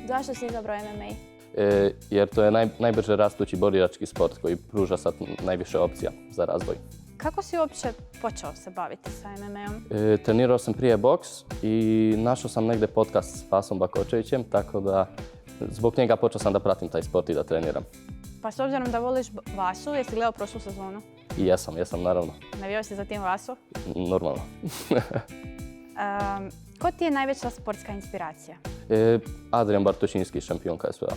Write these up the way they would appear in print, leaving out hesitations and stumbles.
Zašto si izabrao MMA? Jer to je najbrže rastući borilački sport koji pruža sad najviše opcija za razvoj. Kako si uopće počeo se baviti sa MMA-om? Trenirao sam prije boks i našao sam negdje podcast s Vasom Bakočevićem, tako da zbog njega počeo sam da pratim taj sport i da treniram. Pa s obzirom da voliš Vasu, jesi gledao prošlu sezonu? I jesam, naravno. Navijao si za tim Vasu? Normalno. Ko ti je najveća sportska inspiracija? Adrian Bartošinski, šampion KSV-a.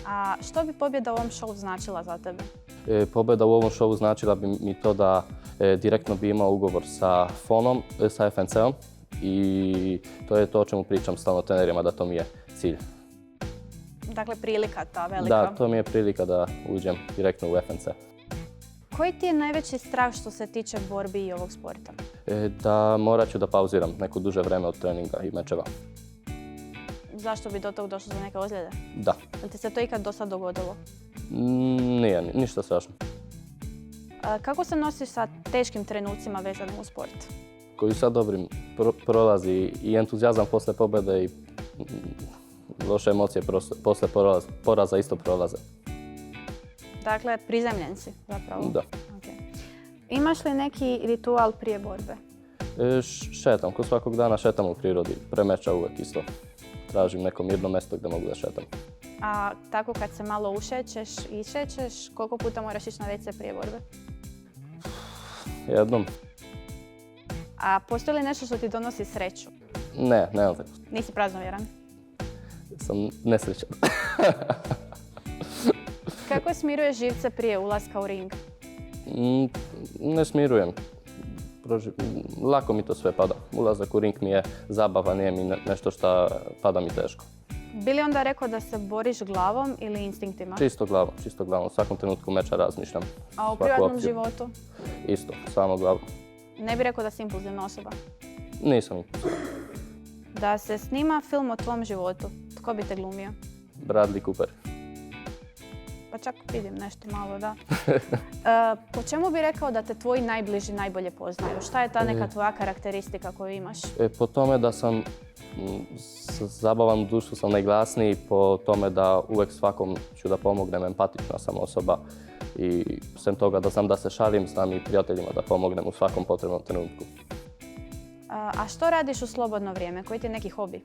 A što bi pobjeda u ovom šovu značila za tebe? Pobjeda u ovom šovu značila bi mi to da direktno bi imao ugovor sa FON-om, sa FNC-om i to je to o čemu pričam stalno trenerima, da to mi je cilj. Dakle, prilika ta velika. Da, to mi je prilika da uđem direktno u FNC. Koji ti je najveći strah što se tiče borbi i ovog sporta? Da morat ću da pauziram neko duže vreme od treninga i mečeva. Zašto bi do tog došlo za neke ozljede? Da. Jel ti se to ikad do sad dogodilo? Nije, ništa strašno. Kako se nosiš sa teškim trenucima vezanim uz sport? Koji sad dobrim prolazi i entuzijazam posle pobjede i loše emocije posle poraza isto prolaze. Dakle, prizemljen si zapravo? Da. Okay. Imaš li neki ritual prije borbe? Šetam, ko svakog dana šetam u prirodi. Pre meča uvek isto. Tražim neko mirno mjesto gdje mogu da šetam. A tako kad se malo ušećeš i šećeš, koliko puta moraš ići na WC prije borbe? Jednom. A postoji li nešto što ti donosi sreću? Ne, nemam tako. Nisi praznovjeran? Sam nesrećan. Kako smiruješ živce prije ulaska u ring? Ne smirujem. Lako mi to sve pada. Ulazak u ring mi je zabava, nije mi nešto što pada mi teško. Bi li onda rekao da se boriš glavom ili instinktima? Čisto glavom. U svakom trenutku meča razmišljam. A u privatnom životu? Isto, samo glavom. Ne bi rekao da si impulzivna osoba? Nisam impulzivan. Da se snima film o tvom životu, tko bi te glumio? Bradley Cooper. Pa čak vidim nešto malo, da. Po čemu bi rekao da te tvoji najbliži najbolje poznaju? Šta je ta neka tvoja karakteristika koju imaš? Po tome da sam zabavan u društvu, sam najglasniji, po tome da uvek svakom ću da pomognem, empatična sam osoba i sem toga da znam da se šalim, znam i prijateljima da pomognem u svakom potrebnom trenutku. A što radiš u slobodno vrijeme? Koji ti je neki hobi?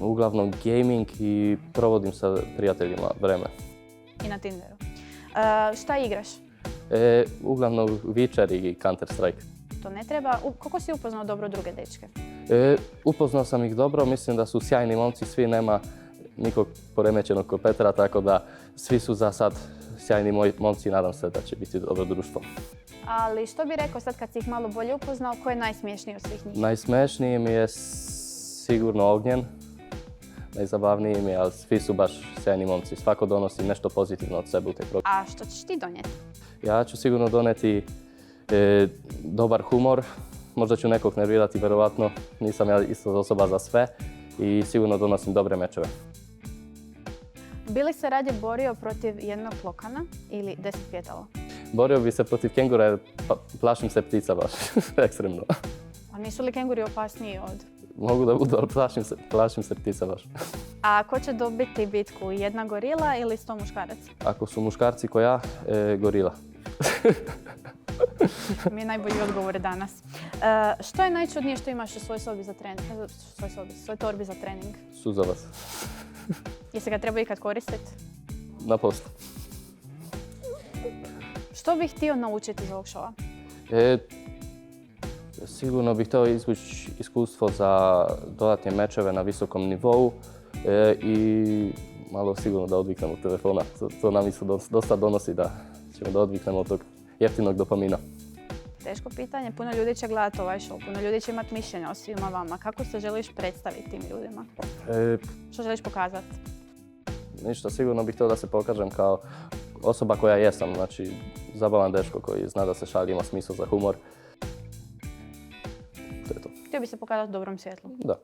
Uglavnom gaming i provodim sa prijateljima vreme. I na Tinderu. Šta igraš? Uglavnom Witcher i Counter-Strike. To ne treba. Kako si upoznao dobro druge dečke? Upoznao sam ih dobro, mislim da su sjajni momci, svi nema nikog poremećenog kod Petra, tako da svi su za sad sjajni momci i nadam se da će biti dobro društvo. Ali što bi rekao sad kad si ih malo bolje upoznao, ko je najsmiješniji od svih njih? Najsmešniji mi je sigurno Ognjen, najzabavniji mi je, ali svi su baš sjajni momci. Svako donosi nešto pozitivno od sebe u taj program. A što ćeš ti donijeti? Ja ću sigurno doneti dobar humor, možda ću nekog nervirati, verovatno. Nisam ja isto osoba za sve i sigurno donosim dobre mečeve. Bi li se radije borio protiv jednog klokana ili 10 pjetala? Borio bi se protiv kengura jer plašim se ptica baš, ekstremno. A nisu li kenguri opasniji od? Mogu da budu, ali plašim se ptica baš. A ko će dobiti bitku? Jedna gorila ili 100 muškaraca? Ako su muškarci ko ja, gorila. Mi je najbolji odgovor danas. Što je najčudnije što imaš u svojoj svojoj torbi za trening? Suzavac. Jesi ga trebao ikad koristiti? Na poslu. Što bih htio naučiti iz ovog šova? Sigurno bih htio izvući iskustvo za dodatne mečeve na visokom nivou i malo sigurno da odviknemo od telefona. To nam isto dosta donosi da ćemo da odviknemo od tog jeftinog dopamina. Teško pitanje. Puno ljudi će gledati ovaj show, puno ljudi će imati mišljenja o svima vama. Kako se želiš predstaviti tim ljudima? Što želiš pokazati? Ništa, sigurno bih htio da se pokažem kao osoba koja jesam, znači zabavan dečko koji zna da se šali, ima smisao za humor. To je to. Htio bi se pokazati u dobrom svjetlu. Da.